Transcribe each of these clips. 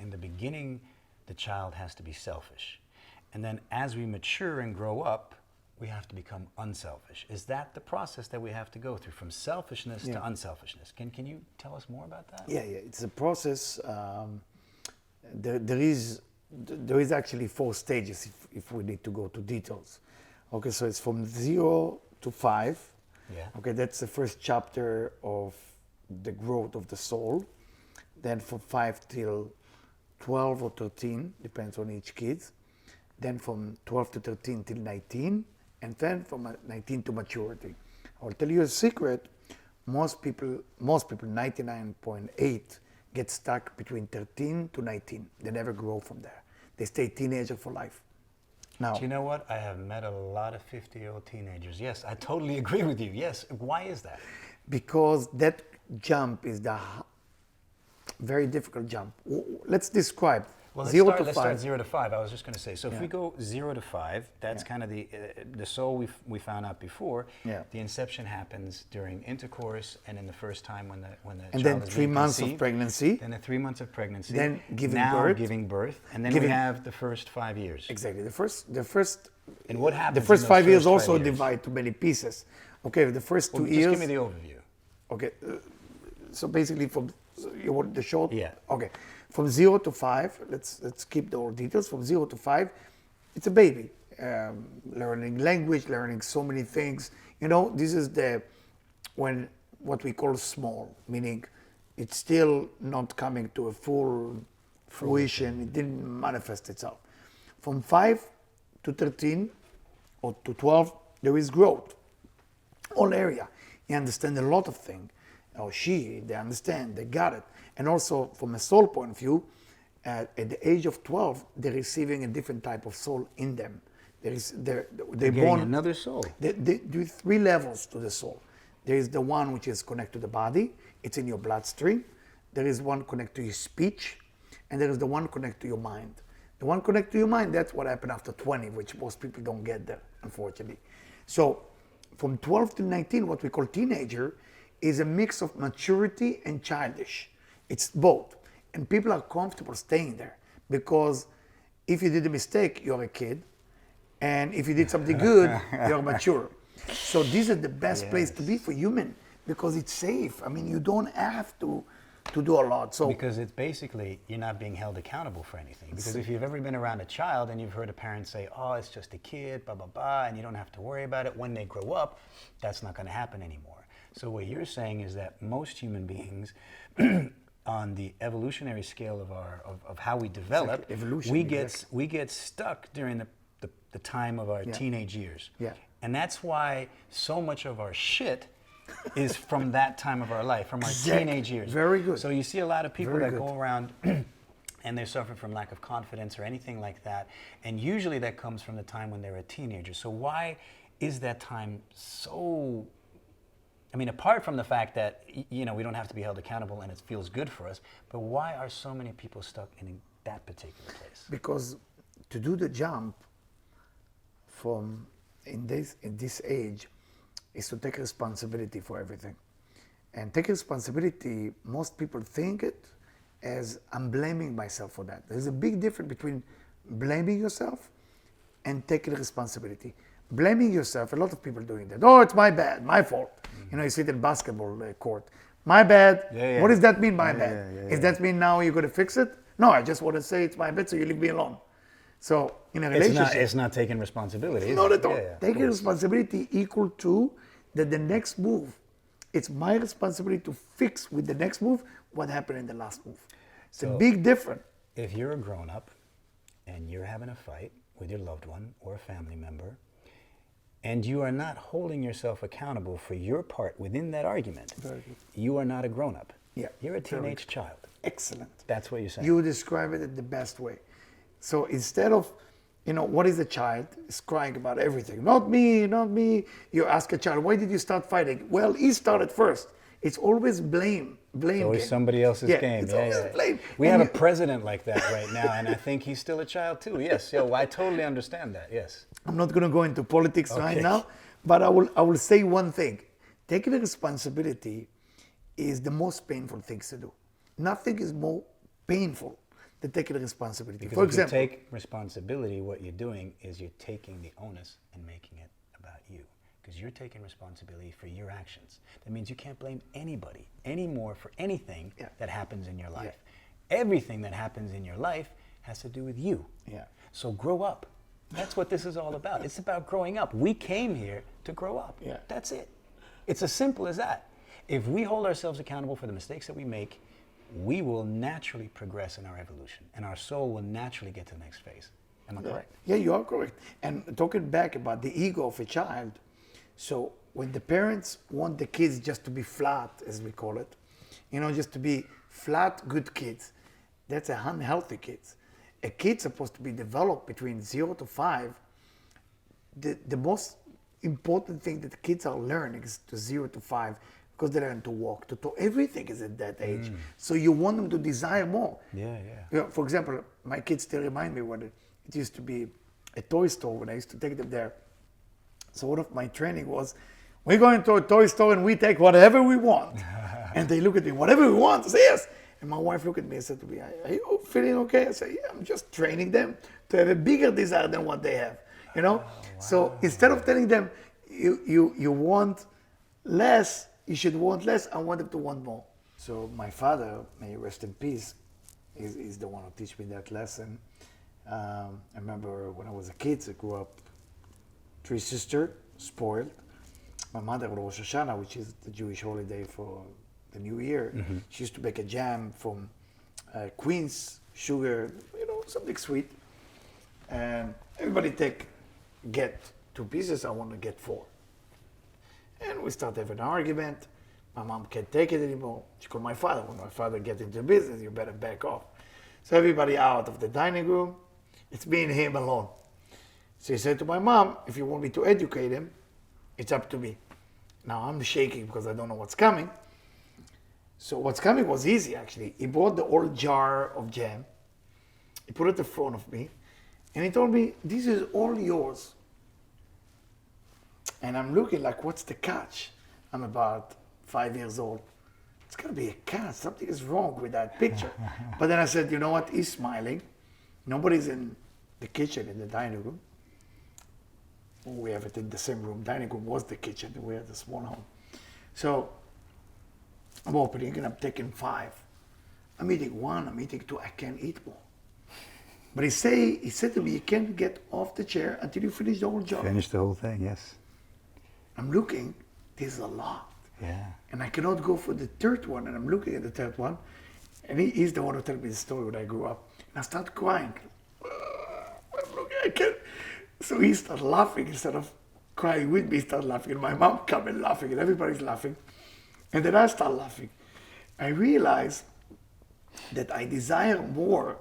in the beginning, the child has to be selfish. And then as we mature and grow up, we have to become unselfish. Is that the process that we have to go through, from selfishness to unselfishness? Can you tell us more about that? Yeah, it's a process. There is actually 4 stages if we need to go to details. Okay, so it's from 0 to 5. Yeah. Okay, that's the first chapter of the growth of the soul. Then from 5 till 12 or 13, depends on each kid. Then from 12 to 13 till 19, and then from 19 to maturity. I'll tell you a secret, most people, 99.8, get stuck between 13 to 19. They never grow from there. They stay teenager for life. Now, Do you know what? I have met a lot of 50-year-old teenagers. Yes, I totally agree with you. Yes. Why is that? because that jump is the very difficult jump. Let's describe. Well, let's 0 start, to let's 5. start 0 to 5. I was just going to say, so if we go 0 to 5, that's kind of the soul we found out before. Yeah. The inception happens during intercourse and in the first time when the And child then is 3 being months conceived. of pregnancy. Then the 3 months of pregnancy. Then giving now birth. giving birth. And then we have the first 5 years. Exactly. The first. And what happens? The first in those 5 years first 5 also years? divide to many pieces. Okay, the first Well, 2 just years. give me the overview. Okay, so basically from you want the short. Yeah. Okay, from 0 to 5. Let's keep the old details. From 0 to 5, it's a baby, learning language, learning so many things. You know, this is when what we call small, meaning it's still not coming to a full fruition. It didn't manifest itself. From 5 to 13 or to 12, there is growth. All area. You understand a lot of things. Or they understand, they got it. And also from a soul point of view, at the age of 12, they're receiving a different type of soul in them. They're born another soul. there are 3 levels to the soul. There is the one which is connected to the body. It's in your bloodstream. There is one connected to your speech. And there is the one connected to your mind. The one connected to your mind, that's what happened after 20, which most people don't get there, unfortunately. So from 12 to 19, what we call teenager, is a mix of maturity and childish. It's both. And people are comfortable staying there because if you did a mistake, you're a kid. And if you did something good, you're mature. So this is the best place to be for human because it's safe. I mean, you don't have to do a lot. So Because it's basically, you're not being held accountable for anything. Because if you've ever been around a child and you've heard a parent say, oh, it's just a kid, blah, blah, blah, and you don't have to worry about it, when they grow up, that's not going to happen anymore. So what you're saying is that most human beings, on the evolutionary scale of how we develop, Exactly. Evolution, we get stuck during the time of our teenage years. Yeah. And that's why so much of our shit is from that time of our life, from our teenage years. Very good. So you see a lot of people Very that good. go around and they suffer from lack of confidence or anything like that. And usually that comes from the time when they're a teenager. So why is that time so... I mean, apart from the fact that, you know, we don't have to be held accountable and it feels good for us, but why are so many people stuck in that particular place? because to do the jump from in this age is to take responsibility for everything. And take responsibility, most people think it as I'm blaming myself for that. There's a big difference between blaming yourself and taking responsibility. Blaming yourself, a lot of people doing that. Oh, it's my bad, my fault. You know, you sit in basketball court. My bad. Yeah. What does that mean, my bad? Does that mean now you're going to fix it? No, I just want to say it's my bad, so you leave me alone. So in a relationship, It's not taking responsibility, is not it? at all. Yeah, Taking responsibility equal to that the next move. It's my responsibility to fix with the next move what happened in the last move. It's a big difference. If you're a grown-up and you're having a fight with your loved one or a family member, and you are not holding yourself accountable for your part within that argument, you are not a grown-up. Yeah, You're a teenage child. Excellent. That's what you're saying. You describe it in the best way. So instead of, you know, what is a child? Is crying about everything. Not me, not me. You ask a child, why did you start fighting? Well, he started first. It's always blame. Blame. It's always game. somebody else's game. It's always blame. We And have a president like that right now, and I think he's still a child too. Yes, I totally understand that. Yes. I'm not going to go into politics right now, but I will say one thing. Taking responsibility is the most painful thing to do. Nothing is more painful they're taking responsibility. Because For if you example, take responsibility, what you're doing is you're taking the onus and making it about you. Because you're taking responsibility for your actions. That means you can't blame anybody anymore for anything Yeah. that happens in your life. Everything that happens in your life has to do with you. Yeah. So grow up. That's what this is all about. It's about growing up. We came here to grow up. Yeah. That's it. It's as simple as that. If we hold ourselves accountable for the mistakes that we make, we will naturally progress in our evolution, and our soul will naturally get to the next phase. Am I correct? Yeah, you are correct. And talking back about the ego of a child, so when the parents want the kids just to be flat, as we call it, just to be flat, good kids, that's a unhealthy kids. A kid's supposed to be developed between 0 to 5. The most important thing that the kids are learning is to 0 to 5, because they learn to walk, to talk. Everything is at that age. So you want them to desire more. Yeah. For example, my kids still remind me when it used to be a toy store when I used to take them there. So one of my training was, we're going to a toy store and we take whatever we want. And they look at me, whatever we want? I say, yes. And my wife looked at me and said to me, are you feeling okay? I say, yeah, I'm just training them to have a bigger desire than what they have. So instead of telling them, you want less, you should want less, I want them to want more. So my father, may he rest in peace, is the one who teach me that lesson. I remember when I was a kid, I grew up 3 sisters, spoiled. My mother on Rosh Hashanah, which is the Jewish holiday for the New Year, she used to bake a jam from quince, sugar, something sweet. And everybody get 2 pieces, I want to get 4. And we start having an argument. My mom can't take it anymore. She called my father. When my father gets into business, you better back off. So everybody out of the dining room. It's me and him alone. So he said to my mom, if you want me to educate him, it's up to me. Now I'm shaking because I don't know what's coming. So what's coming was easy, actually. He brought the old jar of jam. He put it in front of me. And he told me, this is all yours. And I'm looking like, what's the catch? I'm about 5 years old. It's got to be a catch. Something is wrong with that picture. But then I said, you know what? He's smiling. Nobody's in the kitchen, in the dining room. We have it in the same room. Dining room was the kitchen. We had a small home. So I'm opening and I'm taking 5. I'm eating 1, I'm eating 2. I can't eat more. But he said to me, you can't get off the chair until you finish the whole job. Finish the whole thing, yes. I'm looking, there's a lot. Yeah. And I cannot go for the 3rd one. And I'm looking at the 3rd one. And he's the one who told me the story when I grew up. And I start crying. I'm looking, I can't. So he started laughing instead of crying with me. He started laughing. And my mom come and laughing. And everybody's laughing. And then I start laughing. I realize that I desire more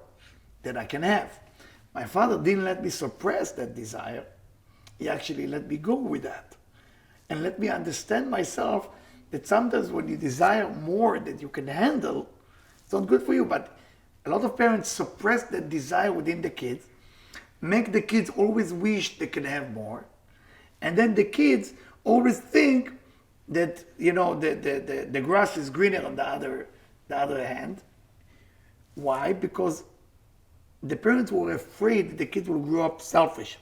than I can have. My father didn't let me suppress that desire. He actually let me go with that. And let me understand myself that sometimes when you desire more than you can handle, it's not good for you. But a lot of parents suppress that desire within the kids, make the kids always wish they can have more. And then the kids always think that, the grass is greener on the other hand. Why? Because the parents were afraid that the kids will grow up selfish.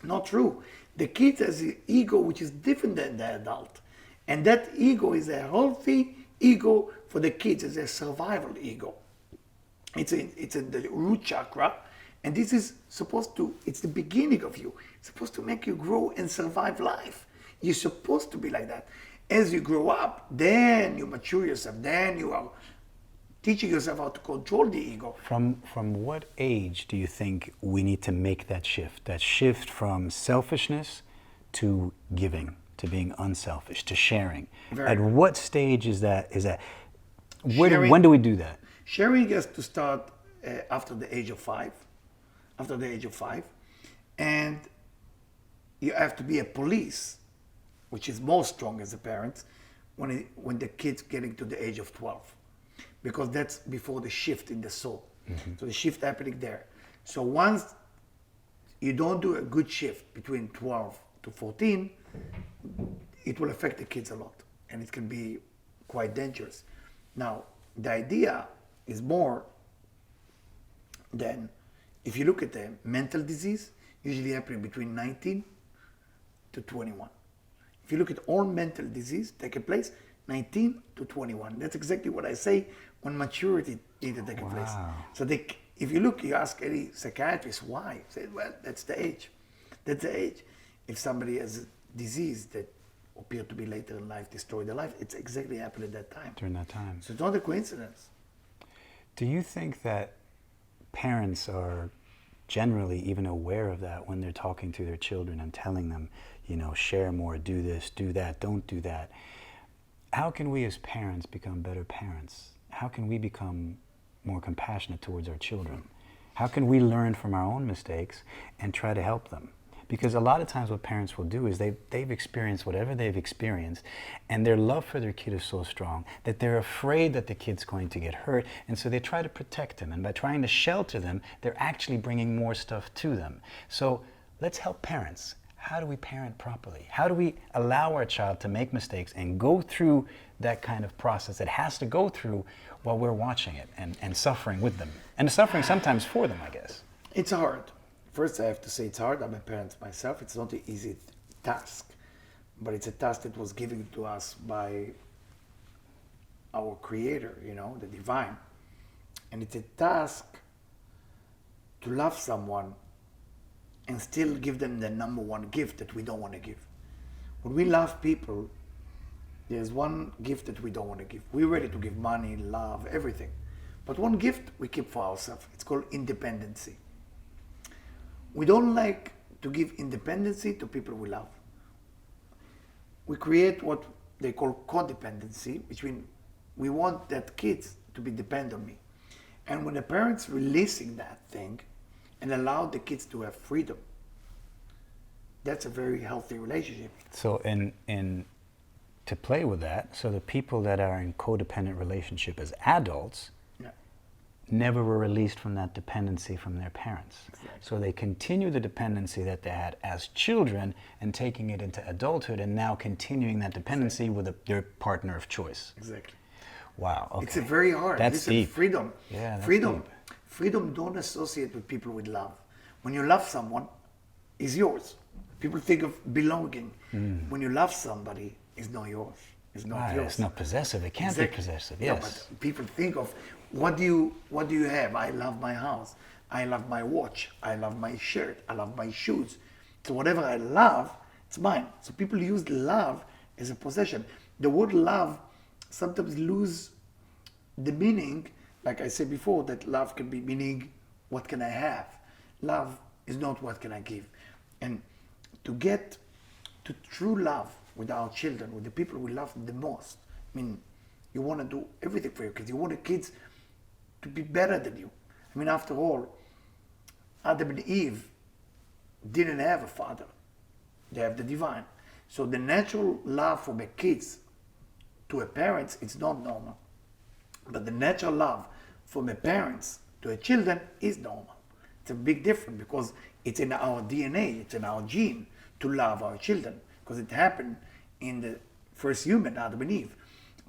Not true. The kid has an ego which is different than the adult. And that ego is a healthy ego for the kids. It's a survival ego. It's in the root chakra. And this is it's the beginning of you. It's supposed to make you grow and survive life. You're supposed to be like that. As you grow up, then you mature yourself. Then you are teaching yourself how to control the ego. From what age do you think we need to make that shift from selfishness to giving, to being unselfish, to sharing? At what stage is that? When do we do that? Sharing has to start after the age of 5. After the age of 5. And you have to be a police, which is more strong as a parent, when the kid's getting to the age of 12. Because that's before the shift in the soul. Mm-hmm. So the shift happening there. So once you don't do a good shift between 12 to 14, it will affect the kids a lot. And it can be quite dangerous. Now, the idea is more Then, if you look at the mental disease, usually happening between 19 to 21. If you look at all mental disease taking place, 19 to 21. That's exactly what I say when maturity needs to take place. So if you look, you ask any psychiatrist why. Say, well, that's the age. That's the age. If somebody has a disease that appear to be later in life, destroy their life, it's exactly happened at that time. During that time. So it's not a coincidence. Do you think that parents are generally even aware of that when they're talking to their children and telling them, you know, share more, do this, do that, don't do that? How can we as parents become better parents? How can we become more compassionate towards our children? How can we learn from our own mistakes and try to help them? Because a lot of times what parents will do is they've experienced whatever they've experienced, and their love for their kid is so strong that they're afraid that the kid's going to get hurt, and so they try to protect them. And by trying to shelter them, they're actually bringing more stuff to them. So let's help parents. How do we parent properly? How do we allow our child to make mistakes and go through that kind of process it has to go through while we're watching it and suffering with them? And suffering sometimes for them, I guess. It's hard. First, I have to say it's hard. I'm a parent myself. It's not an easy task, but it's a task that was given to us by our Creator, you know, the Divine. And it's a task to love someone and still give them the number one gift that we don't want to give. When we love people, there's one gift that we don't want to give. We're ready to give money, love, everything. But one gift we keep for ourselves. It's called independency. We don't like to give independency to people we love. We create what they call codependency, which means we want that kids to be dependent on me. And when the parents releasing that thing and allow the kids to have freedom, that's a very healthy relationship. So to play with that, so the people that are in codependent relationship as adults never were released from that dependency from their parents. Exactly. So they continue the dependency that they had as children and taking it into adulthood and now continuing that dependency with their partner of choice. Exactly. Wow. Okay. It's a very hard. That's Listen, deep. Freedom. Yeah, that's freedom. deep. Freedom don't associate with people with love. When you love someone, it's yours. People think of belonging. When you love somebody, it's not yours. It's not yours. It's not possessive. It can't be possessive. Yes. Yeah, but people think of what do you have? I love my house. I love my watch. I love my shirt. I love my shoes. So whatever I love, it's mine. So people use love as a possession. The word love sometimes lose the meaning. Like I said before, that love can be meaning, what can I have? Love is not what can I give. And to get to true love with our children, with the people we love the most, I mean, you want to do everything for your kids. You want the kids to be better than you. I mean, after all, Adam and Eve didn't have a father. They have the divine. So the natural love from a kids to a parents, it's not normal. But the natural love from a parents to a children is normal. It's a big difference because it's in our DNA, it's in our gene to love our children, because it happened in the first human, Adam and Eve.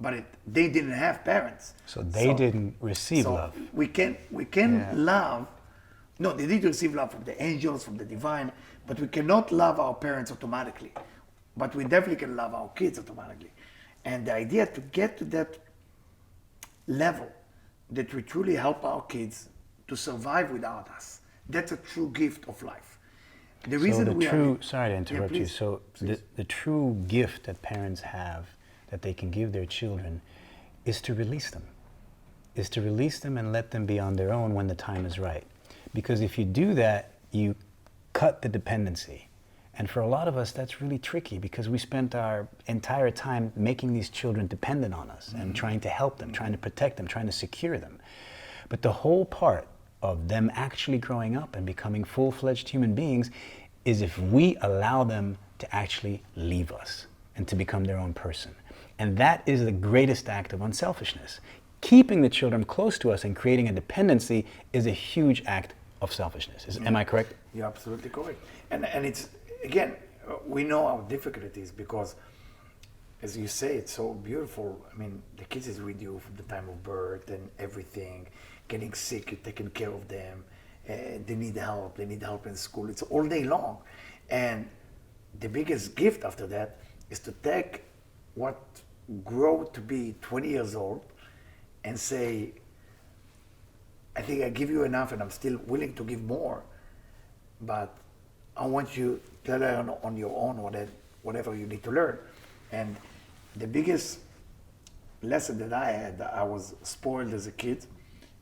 But they didn't have parents. So they didn't receive love. We can love. No, they did receive love from the angels, from the divine, but we cannot love our parents automatically. But we definitely can love our kids automatically. And the idea to get to that level that we truly help our kids to survive without us, that's a true gift of life. The reason sorry to interrupt you. So the true gift that parents have that they can give their children is to release them. Is to release them and let them be on their own when the time is right. Because if you do that, you cut the dependency. And for a lot of us, that's really tricky because we spent our entire time making these children dependent on us and trying to help them, trying to protect them, trying to secure them. But the whole part of them actually growing up and becoming full-fledged human beings is if we allow them to actually leave us and to become their own person. And that is the greatest act of unselfishness. Keeping the children close to us and creating a dependency is a huge act of selfishness. Am I correct? You're absolutely correct. And it's, again, we know how difficult it is because, as you say, it's so beautiful. I mean, the kids is with you from the time of birth and everything. getting sick, you're taking care of them. They need help in school. It's all day long. And the biggest gift after that is to take what grow to be 20 years old and say, I think I give you enough and I'm still willing to give more, but I want you to learn on your own whatever you need to learn. And the biggest lesson that I had, I was spoiled as a kid.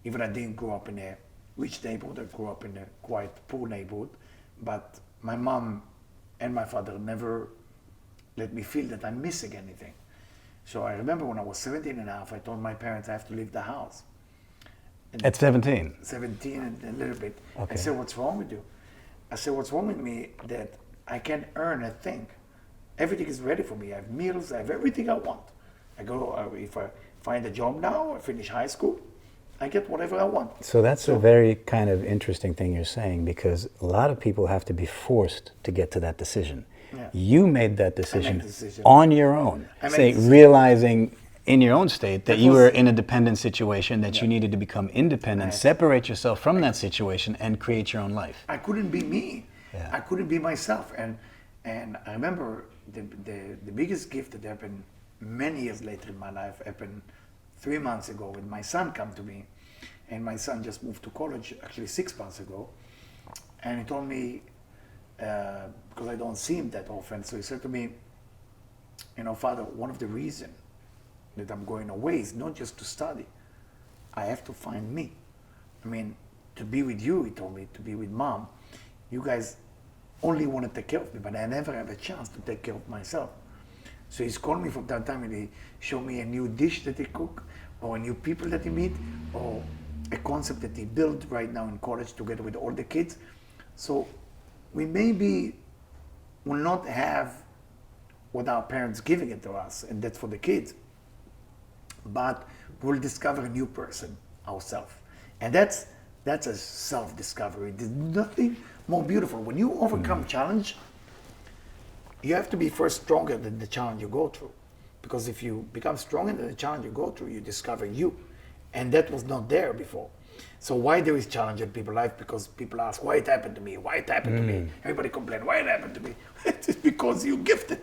Even I didn't grow up in a rich neighborhood, I grew up in a quite poor neighborhood, but my mom and my father never let me feel that I'm missing anything. So I remember when I was 17 and a half, I told my parents I have to leave the house. And At 17? 17 and a little bit. Okay. I said, what's wrong with you? I said, what's wrong with me that I can't earn a thing. Everything is ready for me. I have meals, I have everything I want. I go, if I find a job now, I finish high school, I get whatever I want. So that's a very kind of interesting thing you're saying, because a lot of people have to be forced to get to that decision. Yeah. You made that decision, the decision. on your own, I made say, the decision. realizing in your own state that That you was- were in a dependent situation, that you Yeah. needed to become independent, Right. separate yourself from that situation, and create your own life. I couldn't be me. Yeah. I couldn't be myself. And I remember the biggest gift that happened many years later in my life happened 3 months ago when my son came to me. And my son just moved to college, actually 6 months ago. And he told me, because I don't see him that often, so he said to me, you know, Father, one of the reasons that I'm going away is not just to study. I have to find me. I mean, to be with you, he told me, to be with Mom, you guys only want to take care of me, but I never have a chance to take care of myself. So he's called me from time to time and he showed me a new dish that he cook, or a new people that he meet, or a concept that he built right now in college together with all the kids. So we maybe will not have what our parents giving it to us, and that's for the kids, but we'll discover a new person ourselves. And that's a self-discovery. There's nothing more beautiful. When you overcome challenge, you have to be first stronger than the challenge you go through. Because if you become stronger than the challenge you go through, you discover you. And that was not there before. So why there is challenge in people's life? Because people ask, why it happened to me? Why it happened to me? Everybody complain, why it happened to me? It's because you gifted.